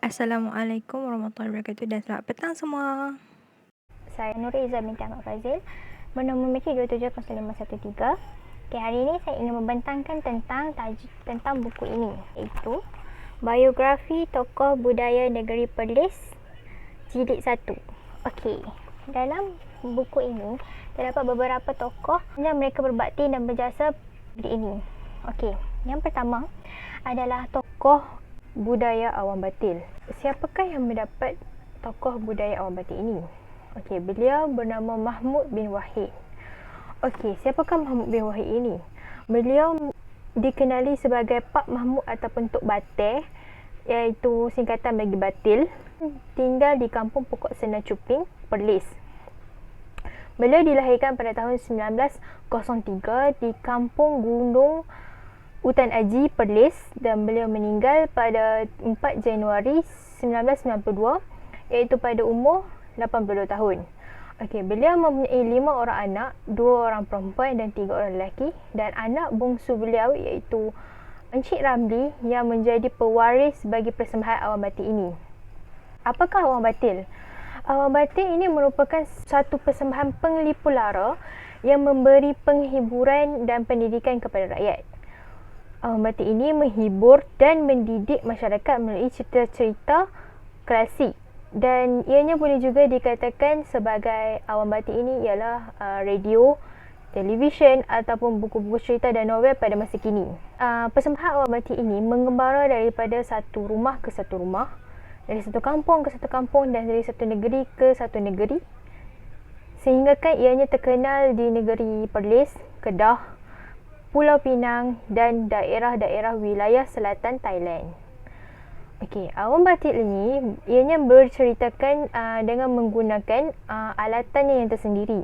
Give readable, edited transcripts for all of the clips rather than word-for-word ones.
Assalamualaikum warahmatullahi wabarakatuh dan selamat petang semua. Saya Nuriza binti Ahmad Fazil, bernombor Meki 270513. Hari ini saya ingin membentangkan tentang buku ini, iaitu Biografi Tokoh Budaya Negeri Perlis Jilid 1. Dalam buku ini terdapat beberapa tokoh yang mereka berbakti dan berjasa di ini. Yang pertama adalah tokoh budaya Awam Batil. Siapakah yang mendapat tokoh budaya Awam Batil ini? Beliau bernama Mahmud bin Wahid. Siapakah Mahmud bin Wahid ini? Beliau dikenali sebagai Pak Mahmud ataupun Tok Batil, iaitu singkatan bagi Batil. Tinggal di kampung Pokok Sena Cuping, Perlis. Beliau dilahirkan pada tahun 1903 di kampung Gunung Utan Aji, Perlis, dan beliau meninggal pada 4 Januari 1992, iaitu pada umur 82 tahun. Beliau mempunyai 5 orang anak, 2 orang perempuan dan 3 orang lelaki, dan anak bongsu beliau iaitu Encik Ramli yang menjadi pewaris bagi persembahan Awam Batil ini. Apakah Awam Batil? Awam Batil ini merupakan satu persembahan penglipu lara yang memberi penghiburan dan pendidikan kepada rakyat. Awam Batil ini menghibur dan mendidik masyarakat melalui cerita-cerita klasik, dan ianya boleh juga dikatakan sebagai Awam Batil ini ialah radio, televisyen ataupun buku-buku cerita dan novel pada masa kini. Persembahan Awam Batil ini mengembara daripada satu rumah ke satu rumah, dari satu kampung ke satu kampung, dan dari satu negeri ke satu negeri, sehingga kan ianya terkenal di negeri Perlis, Kedah, Pulau Pinang dan daerah-daerah wilayah selatan Thailand. Awam Batil ini ianya berceritakan dengan menggunakan alatan yang tersendiri.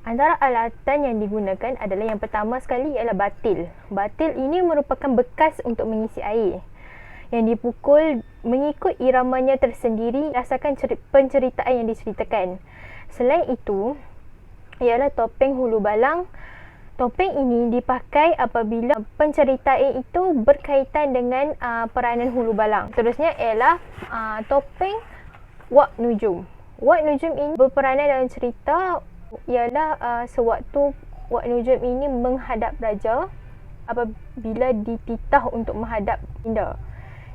Antara alatan yang digunakan adalah yang pertama sekali ialah batil. Batil ini merupakan bekas untuk mengisi air yang dipukul mengikut iramanya tersendiri berdasarkan penceritaan yang diceritakan. Selain itu ialah topeng hulu balang. Topeng ini dipakai apabila penceritaan itu berkaitan dengan peranan hulu balang. Seterusnya ialah topeng Wak Nujum. Wak Nujum ini berperanan dalam cerita ialah sewaktu Wak Nujum ini menghadap raja apabila dititah untuk menghadap India.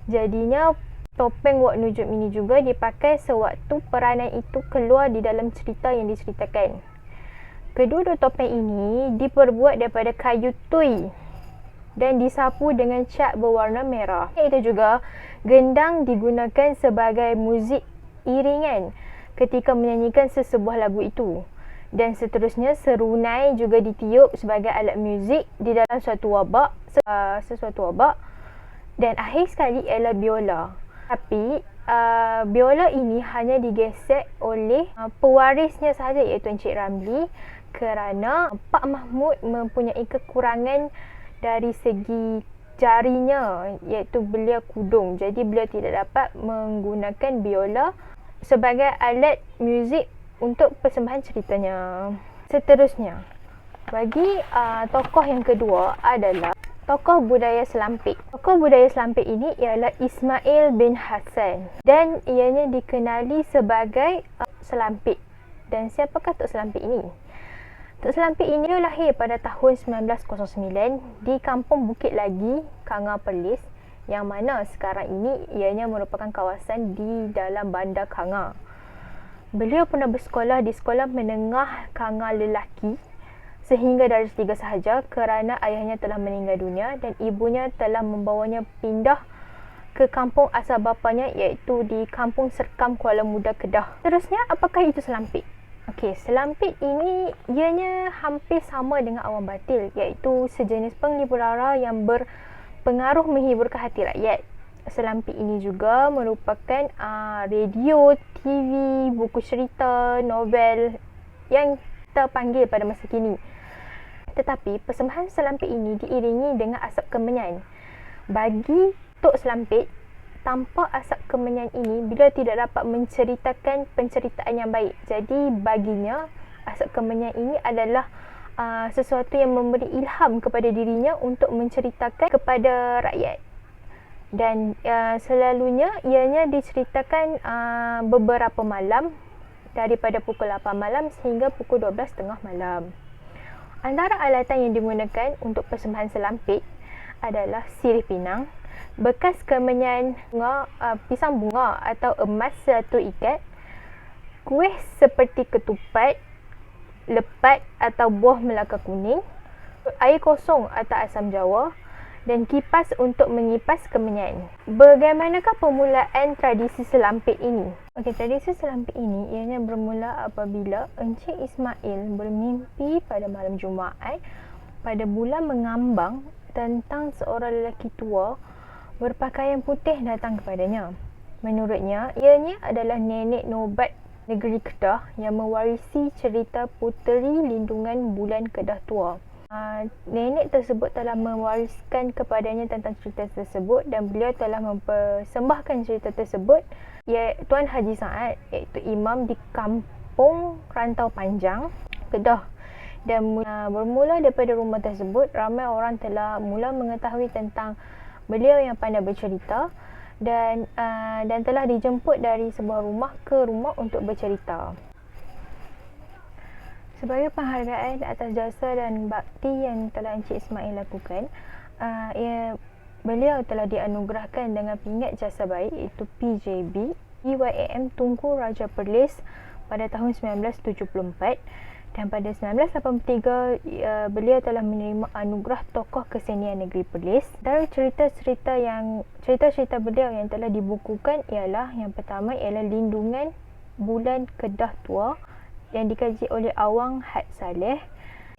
Jadinya topeng Wak Nujum ini juga dipakai sewaktu peranan itu keluar di dalam cerita yang diceritakan. Kedua-dua topeng ini diperbuat daripada kayu tui dan disapu dengan cat berwarna merah. Itu juga gendang digunakan sebagai muzik iringan ketika menyanyikan sesebuah lagu itu. Dan seterusnya serunai juga ditiup sebagai alat muzik di dalam sesuatu wabak. Dan akhir sekali ialah biola. Tapi biola ini hanya digesek oleh pewarisnya sahaja, iaitu Encik Ramli, kerana Pak Mahmud mempunyai kekurangan dari segi jarinya, iaitu beliau kudung. Jadi beliau tidak dapat menggunakan biola sebagai alat muzik untuk persembahan ceritanya. Seterusnya, bagi tokoh yang kedua adalah tokoh budaya Selampik. Tokoh budaya Selampik ini ialah Ismail bin Hassan dan ianya dikenali sebagai Selampik. Dan siapakah Tok Selampik ini? Tok Selampik ini lahir pada tahun 1909 di kampung Bukit Lagi, Kanga, Perlis, yang mana sekarang ini ianya merupakan kawasan di dalam bandar Kanga. Beliau pernah bersekolah di sekolah menengah Kanga lelaki sehingga darjah 3 sahaja kerana ayahnya telah meninggal dunia dan ibunya telah membawanya pindah ke kampung asal bapanya, iaitu di Kampung Serkam, Kuala Muda, Kedah. Terusnya, apakah itu Selampik? Selampik ini ianya hampir sama dengan Awam Batil, iaitu sejenis penglipu lara yang berpengaruh menghiburkan hati rakyat. Selampik ini juga merupakan radio, TV, buku cerita, novel yang terpanggil pada masa kini. Tetapi persembahan Selampik ini diiringi dengan asap kemenyan. Bagi Tok Selampik, tanpa asap kemenyan ini beliau tidak dapat menceritakan penceritaan yang baik. Jadi baginya asap kemenyan ini adalah sesuatu yang memberi ilham kepada dirinya untuk menceritakan kepada rakyat. Dan selalunya ianya diceritakan beberapa malam, daripada pukul 8 malam sehingga pukul 12.30 malam. Antara alatan yang digunakan untuk persembahan selampit adalah sirih pinang, bekas kemenyan bunga, pisang bunga atau emas 1 ikat, kuih seperti ketupat, lepat atau buah melaka kuning, air kosong atau asam jawa, dan kipas untuk mengipas kemenyan. Bagaimanakah permulaan tradisi selampit ini? Okey, tradisi selampit ini ianya bermula apabila Encik Ismail bermimpi pada malam Jumaat pada bulan mengambang tentang seorang lelaki tua berpakaian putih datang kepadanya. Menurutnya, ianya adalah nenek nobat negeri Kedah yang mewarisi cerita puteri lindungan bulan Kedah tua. Nenek tersebut telah mewariskan kepadanya tentang cerita tersebut dan beliau telah mempersembahkan cerita tersebut Tuan Haji Saad, iaitu imam di kampung Rantau Panjang, Kedah. Dan bermula daripada rumah tersebut, ramai orang telah mula mengetahui tentang beliau yang pandai bercerita dan telah dijemput dari sebuah rumah ke rumah untuk bercerita. Sebagai penghargaan atas jasa dan bakti yang telah Encik Ismail lakukan, beliau telah dianugerahkan dengan pingat jasa baik iaitu PJB PYAM Tunku Raja Perlis pada tahun 1974, dan pada 1983 beliau telah menerima anugerah tokoh kesenian negeri Perlis. Dari cerita-cerita beliau yang telah dibukukan ialah, yang pertama ialah Lindungan Bulan Kedah Tua yang dikaji oleh Awang Had Saleh,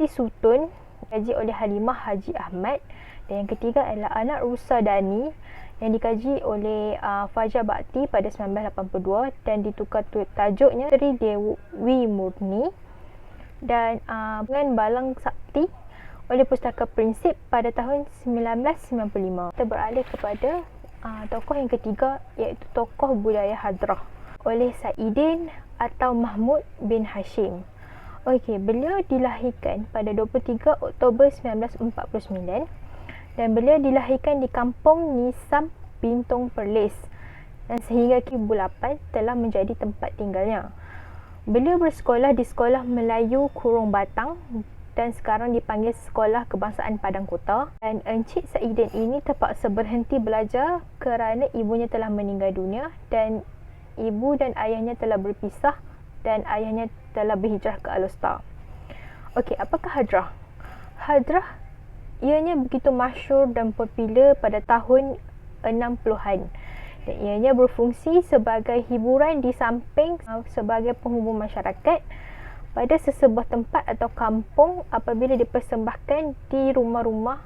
Si Sutun dikaji oleh Halimah Haji Ahmad, dan yang ketiga adalah Anak Rusa Dani yang dikaji oleh Fajar Bakti pada 1982 dan ditukar tajuknya Sri Dewi Murni, dan dengan Balang Sakti oleh Pustaka Prinsip pada tahun 1995. Kita beralih kepada tokoh yang ketiga, iaitu tokoh budaya Hadrah oleh Saidin atau Mahmud bin Hashim. Okey, beliau dilahirkan pada 23 Oktober 1949 dan beliau dilahirkan di kampung Nisam Bintong Perlis, dan sehingga Ibu 8 telah menjadi tempat tinggalnya. Beliau bersekolah di Sekolah Melayu Kurung Batang dan sekarang dipanggil Sekolah Kebangsaan Padang Kota, dan Encik Saidin ini terpaksa berhenti belajar kerana ibunya telah meninggal dunia dan ibu dan ayahnya telah berpisah dan ayahnya telah berhijrah ke Alostar. Okey, apakah Hadrah? Hadrah ianya begitu masyhur dan popular pada tahun 60-an. Dan ianya berfungsi sebagai hiburan di samping sebagai penghubung masyarakat pada sesebuah tempat atau kampung apabila dipersembahkan di rumah-rumah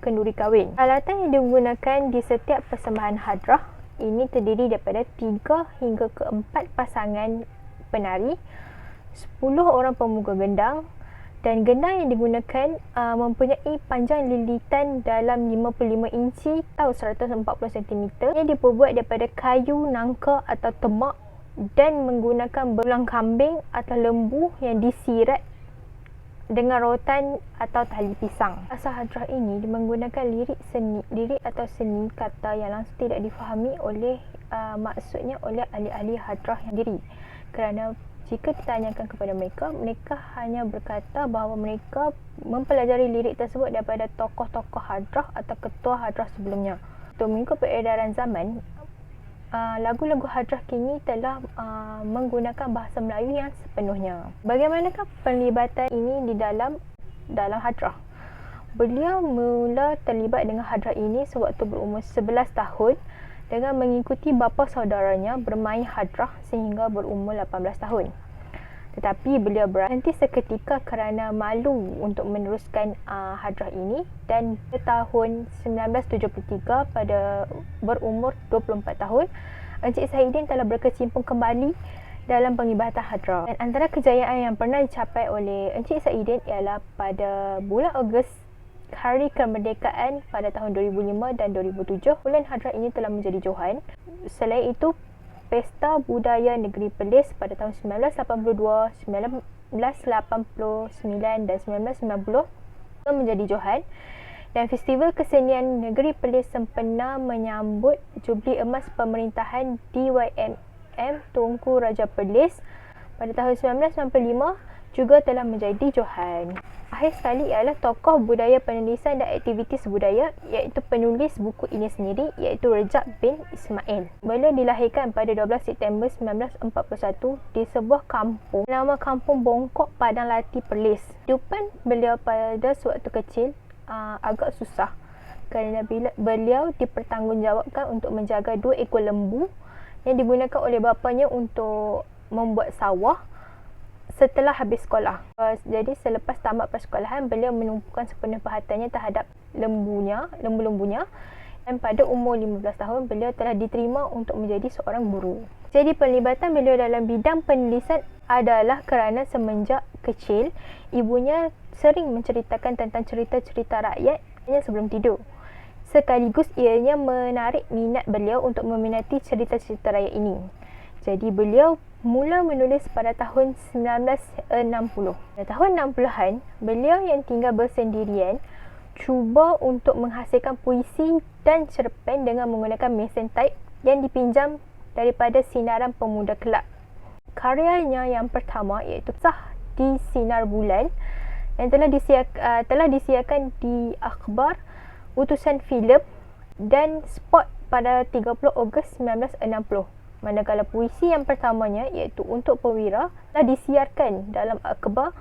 kenduri kahwin. Alatan yang digunakan di setiap persembahan Hadrah ini terdiri daripada 3 hingga ke 4 pasangan penari, 10 orang pemuka gendang, dan gendang yang digunakan mempunyai panjang lilitan dalam 55 inci atau 140 cm yang diperbuat daripada kayu nangka atau temak dan menggunakan belang kambing atau lembu yang disirat dengan rotan atau tali pisang. Asal Hadrah ini menggunakan lirik atau seni kata yang langsung tidak difahami oleh maksudnya oleh ahli-ahli Hadrah yang diri. Kerana jika ditanyakan kepada mereka, mereka hanya berkata bahawa mereka mempelajari lirik tersebut daripada tokoh-tokoh Hadrah atau ketua Hadrah sebelumnya. Untuk mengikut peredaran zaman, lagu-lagu Hadrah kini telah menggunakan bahasa Melayu yang sepenuhnya. Bagaimanakah penglibatan ini di dalam Hadrah? Beliau mula terlibat dengan Hadrah ini sewaktu berumur 11 tahun dengan mengikuti bapa saudaranya bermain Hadrah sehingga berumur 18 tahun. Tetapi beliau berhenti seketika kerana malu untuk meneruskan Hadrah ini, dan pada tahun 1973 pada berumur 24 tahun, Encik Saidin telah berkecimpung kembali dalam pengibadatan Hadrah. Dan antara kejayaan yang pernah dicapai oleh Encik Saidin ialah pada bulan Ogos Hari Kemerdekaan pada tahun 2005 dan 2007, bulan Hadrah ini telah menjadi johan. Selain itu, Pesta Budaya Negeri Perlis pada tahun 1982, 1989 dan 1990 menjadi johan, Dan Festival Kesenian Negeri Perlis sempena menyambut Jubli Emas Pemerintahan DYMM Tunku Raja Perlis pada tahun 1995 juga telah menjadi johan. Akhir sekali ialah tokoh budaya penulisan dan aktivitis budaya iaitu penulis buku ini sendiri iaitu Rejab bin Ismail. Beliau dilahirkan pada 12 September 1941 di sebuah kampung nama Kampung Bongkok, Padang Lati, Perlis. Kehidupan beliau pada sewaktu kecil agak susah kerana beliau dipertanggungjawabkan untuk menjaga 2 ekor lembu yang digunakan oleh bapanya untuk membuat sawah setelah habis sekolah. Jadi selepas tamat persekolahan, beliau menumpukan sepenuh perhatiannya terhadap lembu-lembunya, dan pada umur 15 tahun beliau telah diterima untuk menjadi seorang guru. Jadi pelibatan beliau dalam bidang penulisan adalah kerana semenjak kecil ibunya sering menceritakan tentang cerita-cerita rakyat sebelum tidur. Sekaligus ianya menarik minat beliau untuk meminati cerita-cerita rakyat ini. Jadi beliau mula menulis pada tahun 1960. Pada tahun 60-an, beliau yang tinggal bersendirian cuba untuk menghasilkan puisi dan cerpen dengan menggunakan mesin type yang dipinjam daripada Sinaran Pemuda Kelab. Karyanya yang pertama iaitu Kisah di Sinar Bulan yang telah disiarkan di akhbar utusan filem dan spot pada 30 Ogos 1960. Manakala puisi yang pertamanya iaitu Untuk Perwira telah disiarkan dalam akhbar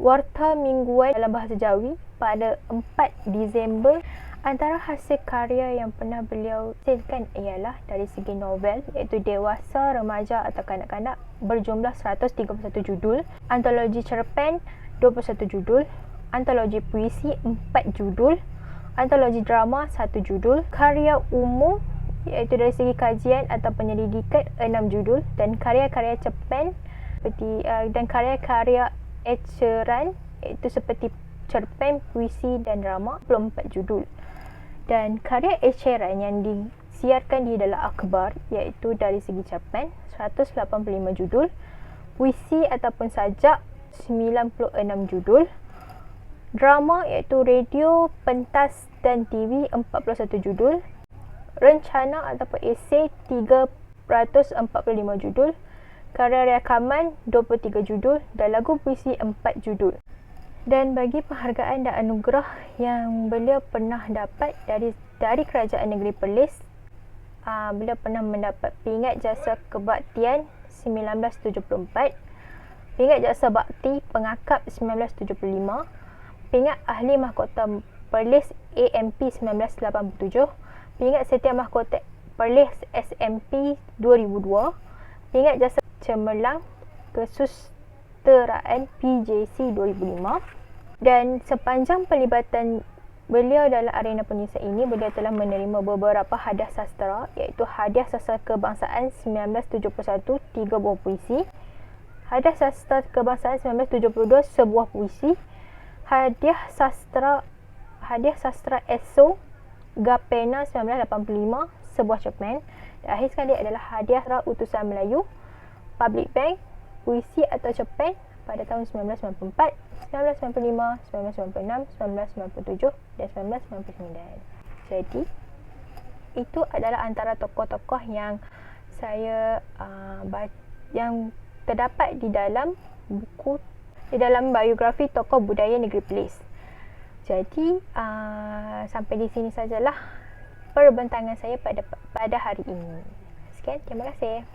Warta Mingguan dalam bahasa Jawi pada 4 Disember. Antara hasil karya yang pernah beliau hasilkan ialah dari segi novel iaitu dewasa, remaja atau kanak-kanak berjumlah 131 judul, antologi cerpen 21 judul, antologi puisi 4 judul, antologi drama 1 judul, karya umum iaitu dari segi kajian atau penyelidikan 6 judul, dan karya-karya cerpen dan karya-karya eceran iaitu seperti cerpen, puisi dan drama 24 judul. Dan karya eceran yang disiarkan di dalam akhbar iaitu dari segi cerpen 185 judul, puisi ataupun sajak 96 judul, drama iaitu radio, pentas dan TV 41 judul, rencana ataupun esei 345 judul, karya rakaman 23 judul dan lagu puisi 4 judul. Dan bagi penghargaan dan anugerah yang beliau pernah dapat dari Kerajaan Negeri Perlis, beliau pernah mendapat Pingat Jasa Kebaktian 1974, Pingat Jasa Bakti Pengakap 1975, Pingat Ahli Mahkota Perlis AMP 1987, Pingat Setia Mahkota Perlis SMP 2002, Pingat Jasa Cemerlang Kesusteraan PJC 2005. Dan sepanjang pelibatan beliau dalam arena penulisan ini, beliau telah menerima beberapa hadiah sastera iaitu Hadiah Sastra Kebangsaan 1971 3 buah puisi, Hadiah Sastra Kebangsaan 1972 sebuah puisi, Hadiah Sastra ESO Gapena 1985 sebuah cerpen, dan akhir sekali adalah Hadiah Utusan Melayu Public Bank puisi atau cerpen pada tahun 1994, 1995, 1996, 1997 dan 1999. Jadi itu adalah antara tokoh-tokoh yang saya yang terdapat di dalam biografi tokoh budaya Negeri Perlis. Jadi sampai di sini sajalah perbincangan saya pada hari ini. Sekian, terima kasih.